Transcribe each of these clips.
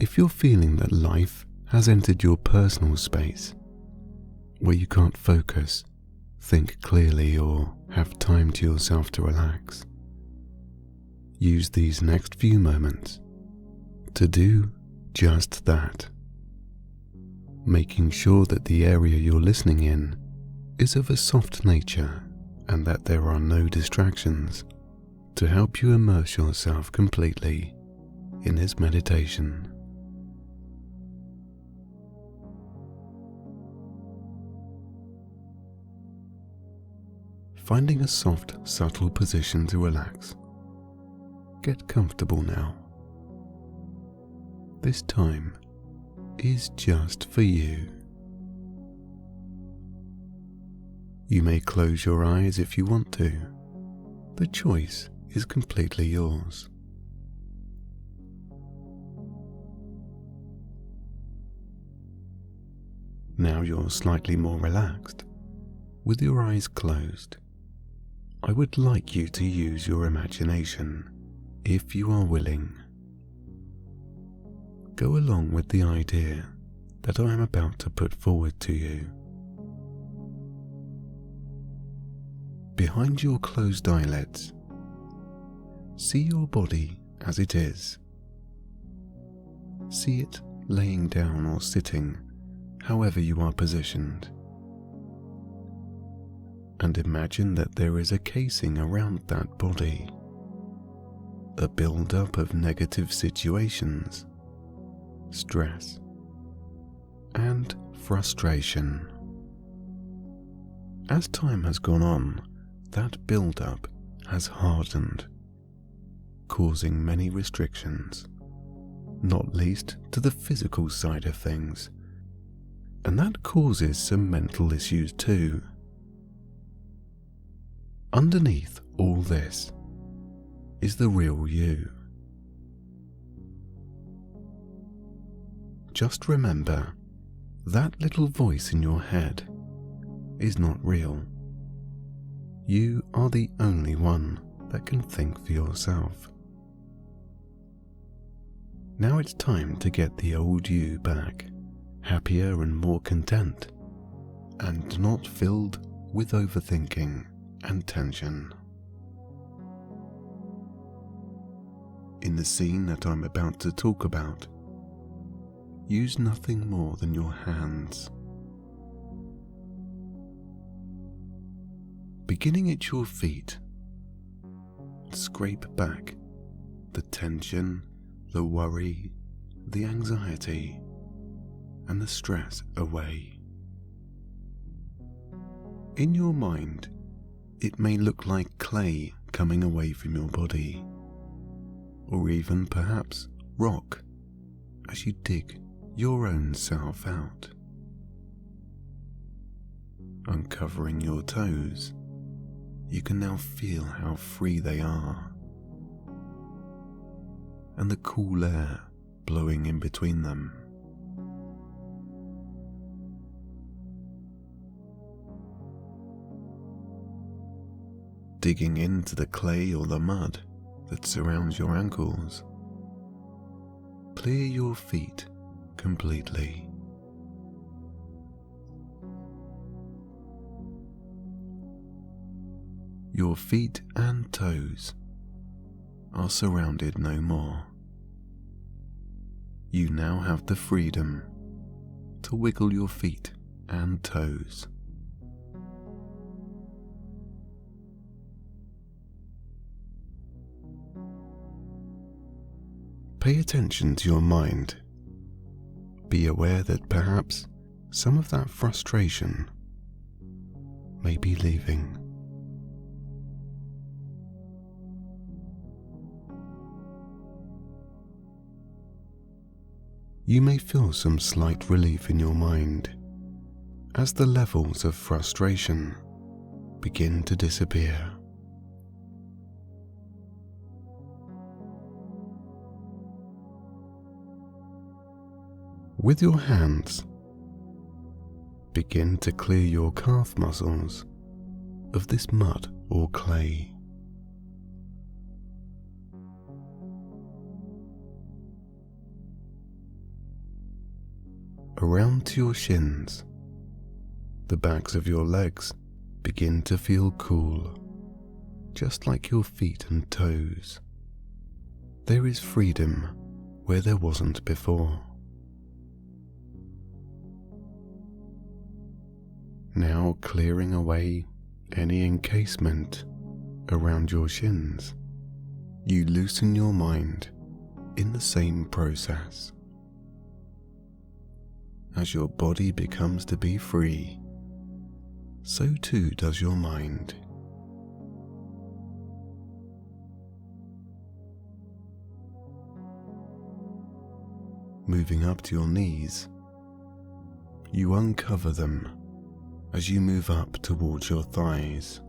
If you're feeling that life has entered your personal space, where you can't focus, think clearly, or have time to yourself to relax, use these next few moments to do just that, making sure that the area you're listening in is of a soft nature and that there are no distractions to help you immerse yourself completely in this meditation. Finding a soft, subtle position to relax. Get comfortable now. This time is just for you. You may close your eyes if you want to. The choice is completely yours. Now you're slightly more relaxed, with your eyes closed. I would like you to use your imagination, if you are willing. Go along with the idea that I am about to put forward to you. Behind your closed eyelids, see your body as it is. See it laying down or sitting, however you are positioned. And imagine that there is a casing around that body, a build-up of negative situations, stress, and frustration. As time has gone on, that build-up has hardened, causing many restrictions, not least to the physical side of things, and that causes some mental issues too. Underneath all this is the real you. Just remember, that little voice in your head is not real. You are the only one that can think for yourself. Now it's time to get the old you back, happier and more content, and not filled with overthinking and tension. In the scene that I'm about to talk about, use nothing more than your hands. Beginning at your feet, scrape back the tension, the worry, the anxiety, and the stress away. In your mind, it may look like clay coming away from your body, or even perhaps rock as you dig your own self out. Uncovering your toes, you can now feel how free they are, and the cool air blowing in between them. Digging into the clay or the mud that surrounds your ankles, clear your feet completely. Your feet and toes are surrounded no more. You now have the freedom to wiggle your feet and toes. Pay attention to your mind. Be aware that perhaps some of that frustration may be leaving. You may feel some slight relief in your mind as the levels of frustration begin to disappear. With your hands, begin to clear your calf muscles of this mud or clay. around to your shins. The backs of your legs begin to feel cool, just like your feet and toes. There is freedom where there wasn't before. Now clearing away any encasement around your shins, you loosen your mind in the same process. As your body becomes to be free, so too does your mind. Moving up to your knees, you uncover them as you move up towards your thighs.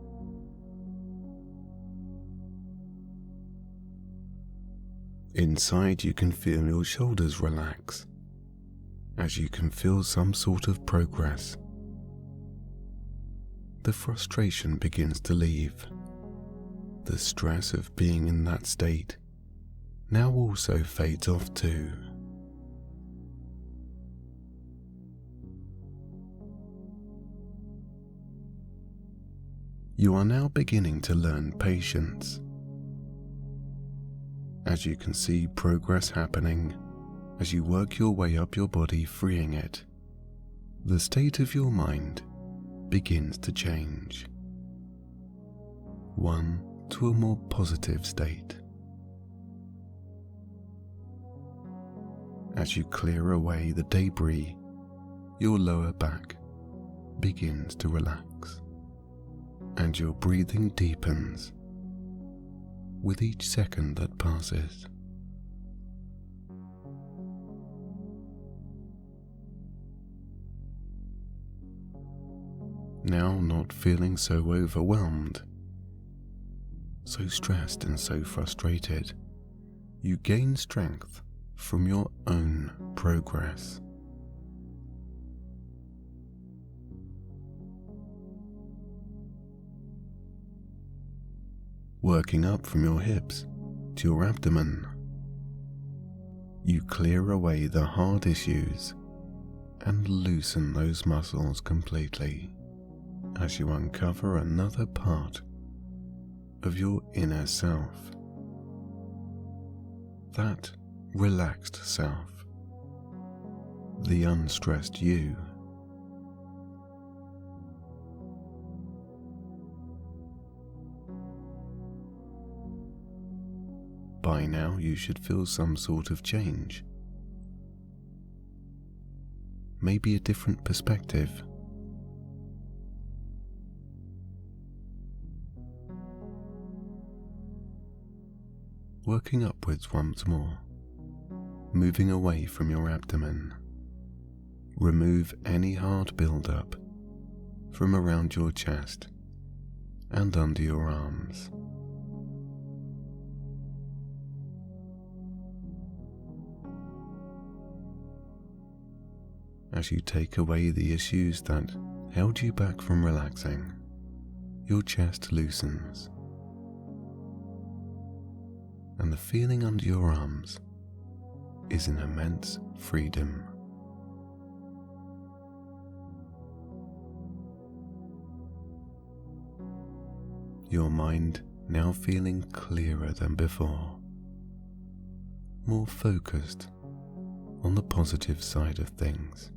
Inside, you can feel your shoulders relax, as you can feel some sort of progress. The frustration begins to leave. The stress of being in that state now also fades off too. You are now beginning to learn patience. As you can see progress happening as you work your way up your body, freeing it, the state of your mind begins to change. One to a more positive state. As you clear away the debris, your lower back begins to relax, and your breathing deepens with each second that passes. Now not feeling so overwhelmed, so stressed and so frustrated, you gain strength from your own progress. Working up from your hips to your abdomen, you clear away the hard issues and loosen those muscles completely as you uncover another part of your inner self. That relaxed self, the unstressed you. By now you should feel some sort of change. Maybe a different perspective. Working upwards once more, moving away from your abdomen. Remove any hard build-up from around your chest and under your arms. As you take away the issues that held you back from relaxing, your chest loosens, and the feeling under your arms is an immense freedom. Your mind now feeling clearer than before, more focused on the positive side of things.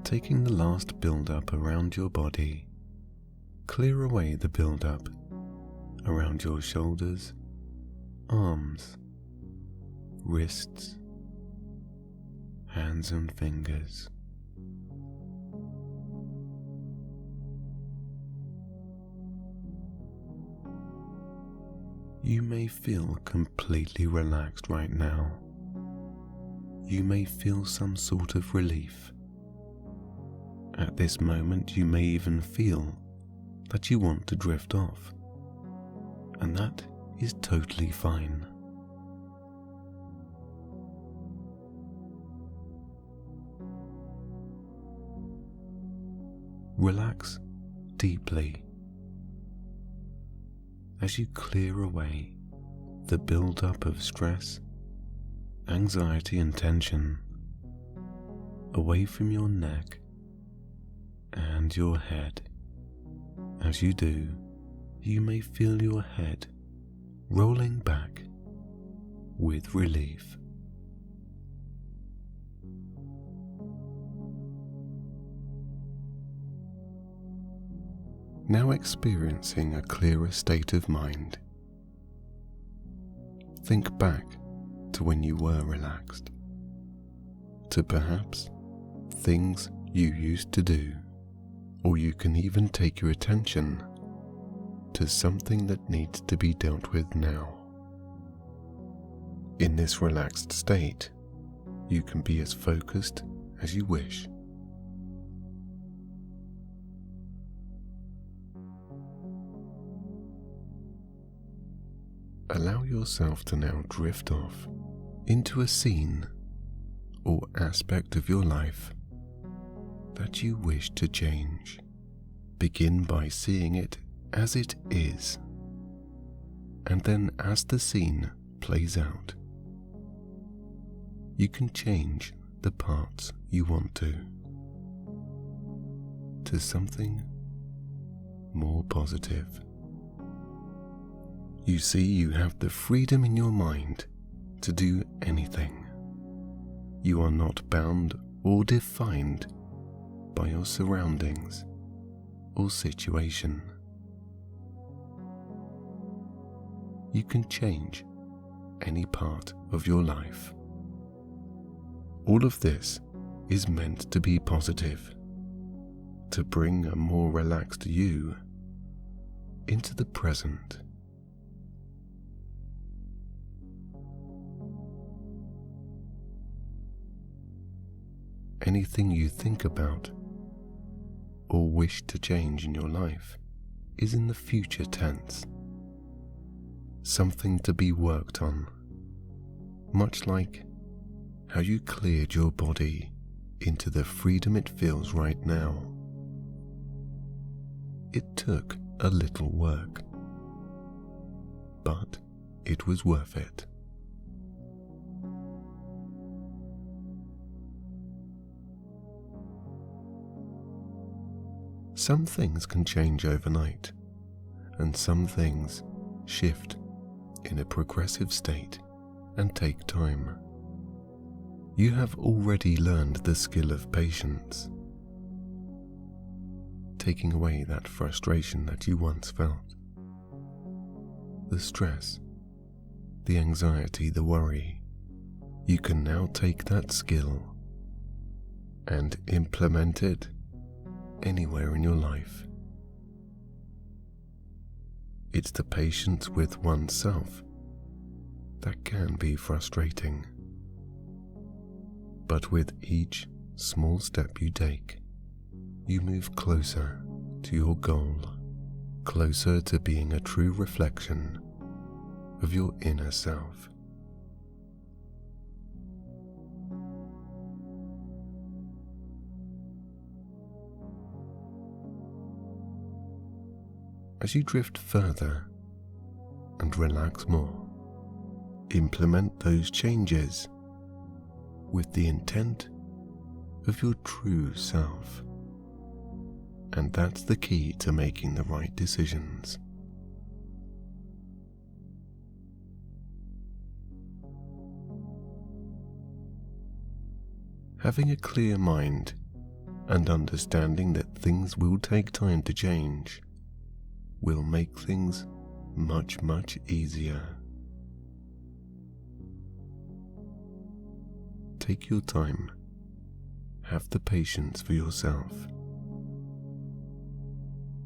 Taking the last build-up around your body, clear away the build-up around your shoulders, arms, wrists, hands and fingers. You may feel completely relaxed right now. You may feel some sort of relief. At this moment, you may even feel that you want to drift off, and that is totally fine. Relax deeply as you clear away the build-up of stress, anxiety and tension away from your neck and your head. As you do, you may feel your head rolling back with relief. Now experiencing a clearer state of mind, think back to when you were relaxed, to perhaps things you used to do, or you can even take your attention to something that needs to be dealt with now. In this relaxed state, you can be as focused as you wish. Allow yourself to now drift off into a scene or aspect of your life that you wish to change. Begin by seeing it as it is, and then as the scene plays out, you can change the parts you want to something more positive. You see, you have the freedom in your mind to do anything. You are not bound or defined by your surroundings or situation. You can change any part of your life. All of this is meant to be positive, to bring a more relaxed you into the present. Anything you think about or wish to change in your life is in the future tense, something to be worked on, much like how you cleared your body into the freedom it feels right now. It took a little work, but it was worth it. Some things can change overnight, and some things shift in a progressive state and take time. You have already learned the skill of patience, taking away that frustration that you once felt, the stress, the anxiety, the worry. You can now take that skill and implement it anywhere in your life. It's the patience with oneself that can be frustrating. But with each small step you take, you move closer to your goal, closer to being a true reflection of your inner self. As you drift further and relax more, implement those changes with the intent of your true self. And that's the key to making the right decisions. Having a clear mind and understanding that things will take time to change will make things much, much easier. Take your time, have the patience for yourself,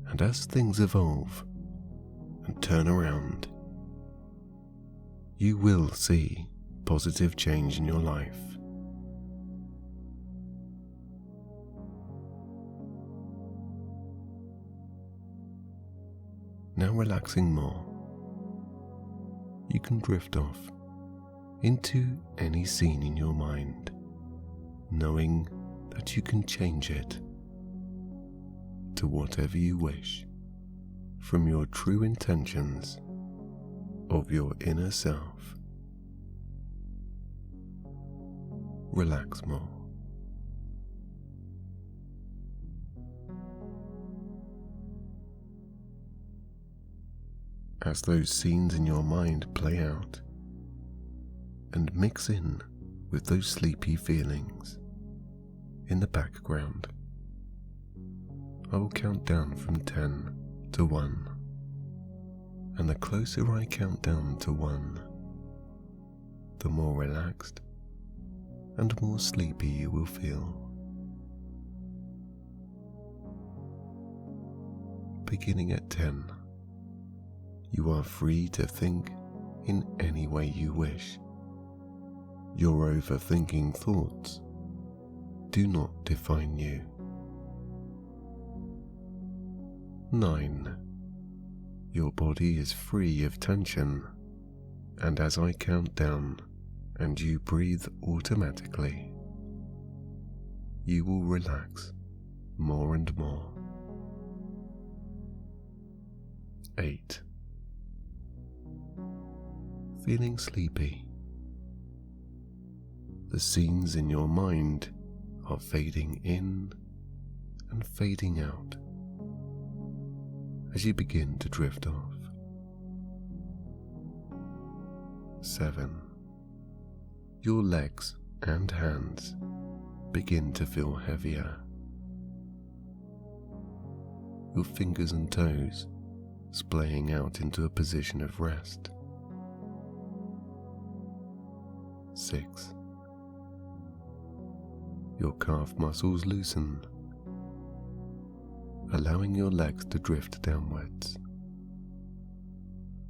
and as things evolve and turn around, you will see positive change in your life. Now relaxing more, you can drift off into any scene in your mind, knowing that you can change it to whatever you wish from your true intentions of your inner self. Relax more. As those scenes in your mind play out and mix in with those sleepy feelings in the background, I will count down from 10 to 1, and the closer I count down to 1, the more relaxed and more sleepy you will feel. Beginning at 10, you are free to think in any way you wish. Your overthinking thoughts do not define you. 9. Your body is free of tension, and as I count down and you breathe automatically, you will relax more and more. 8. Feeling sleepy. The scenes in your mind are fading in and fading out as you begin to drift off. 7. Your legs and hands begin to feel heavier. Your fingers and toes splaying out into a position of rest. 6. Your calf muscles loosen, allowing your legs to drift downwards,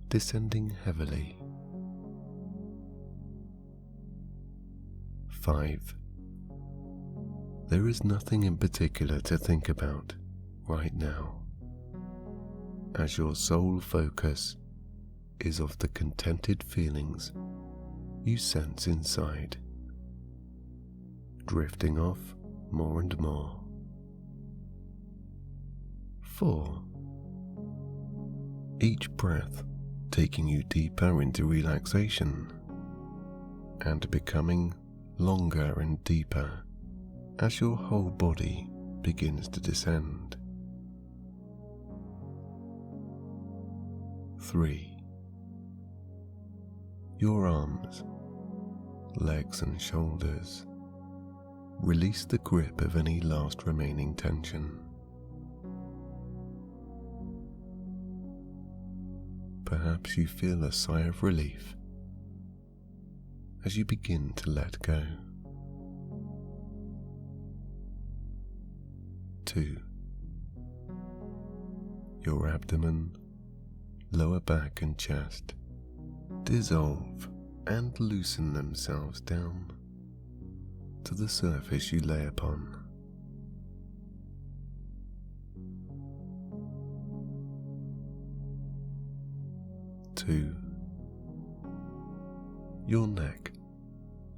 descending heavily. 5. There is nothing in particular to think about right now, as your sole focus is of the contented feelings you sense inside, drifting off more and more. 4. Each breath taking you deeper into relaxation and becoming longer and deeper as your whole body begins to descend. 3. Your arms, legs and shoulders release the grip of any last remaining tension. Perhaps you feel a sigh of relief as you begin to let go. 2. Your abdomen, lower back and chest dissolve and loosen themselves down to the surface you lay upon. 2. Your neck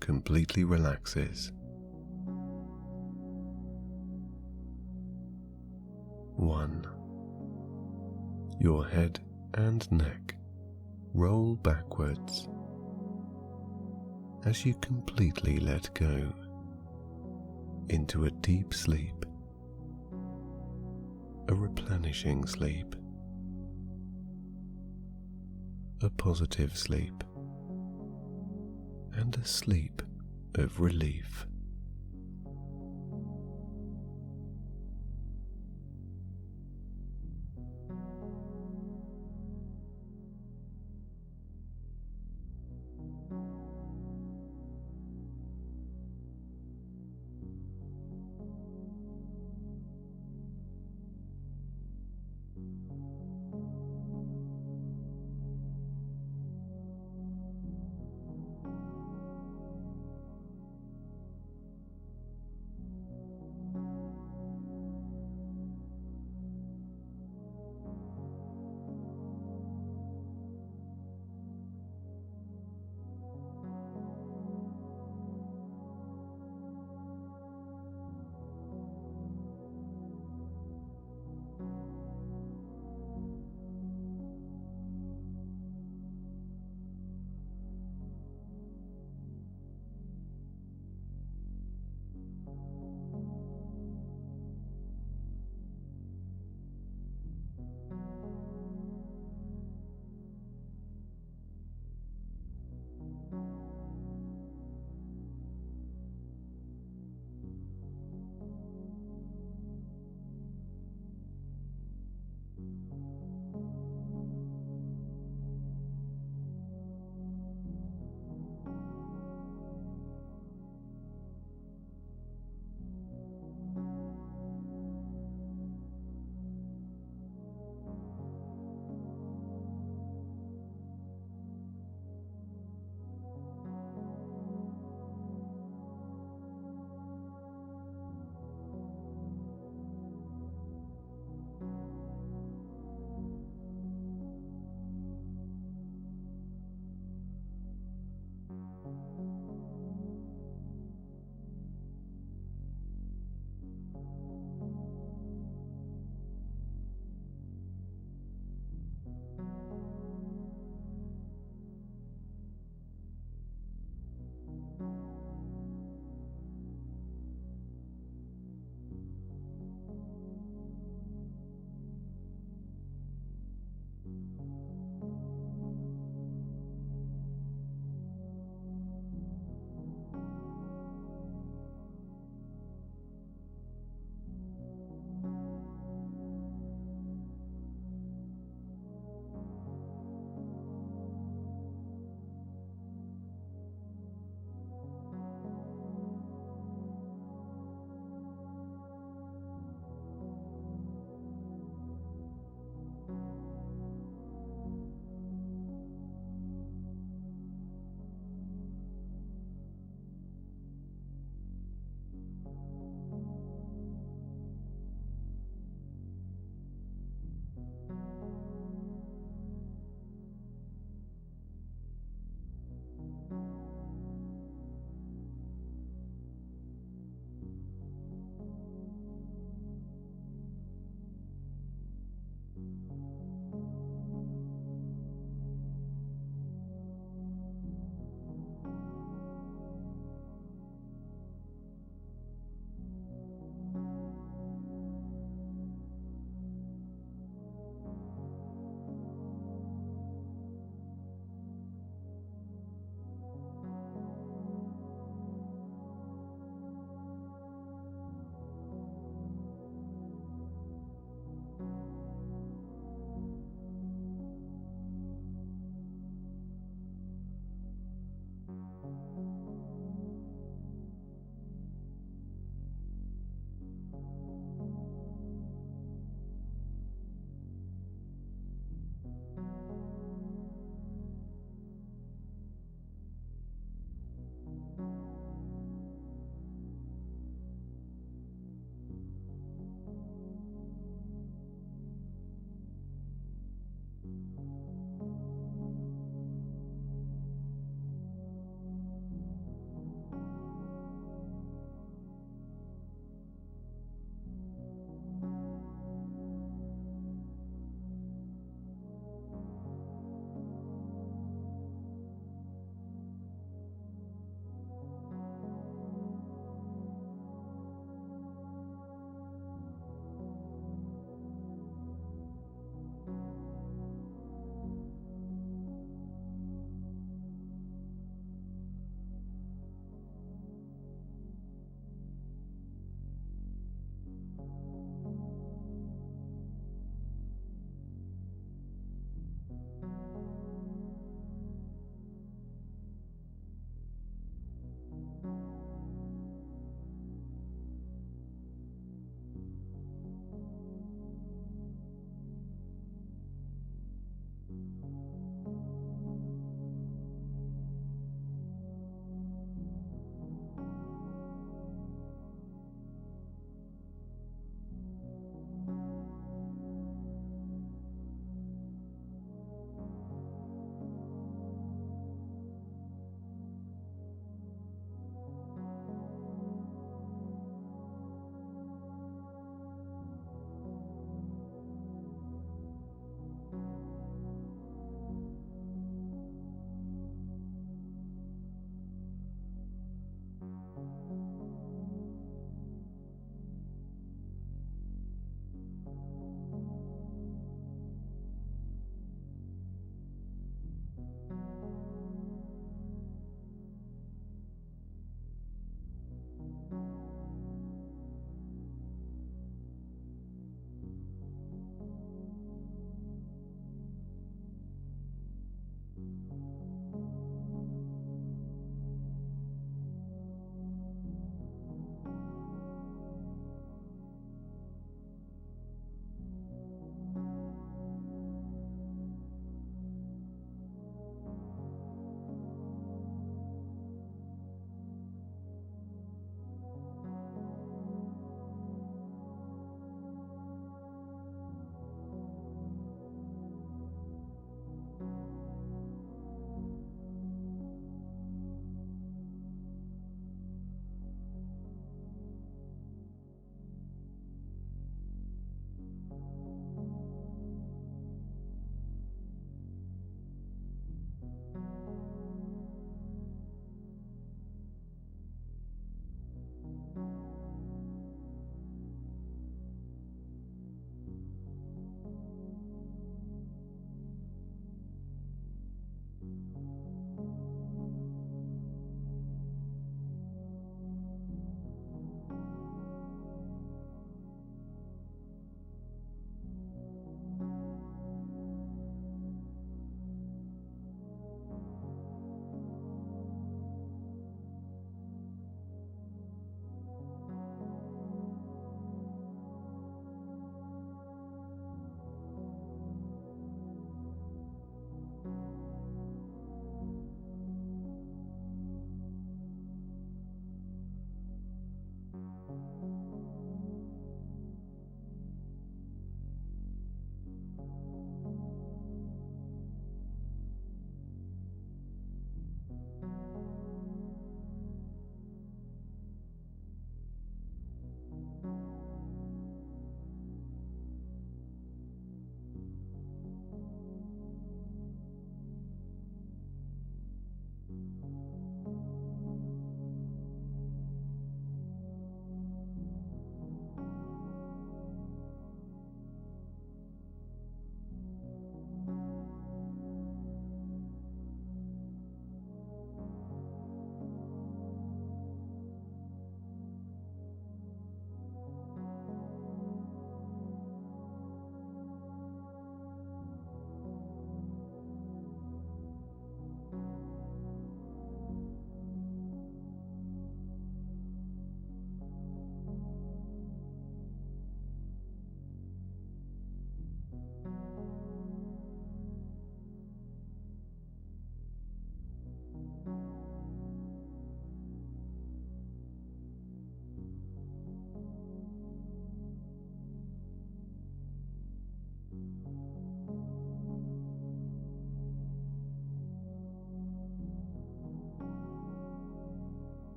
completely relaxes. 1. Your head and neck roll backwards as you completely let go into a deep sleep, a replenishing sleep, a positive sleep, and a sleep of relief.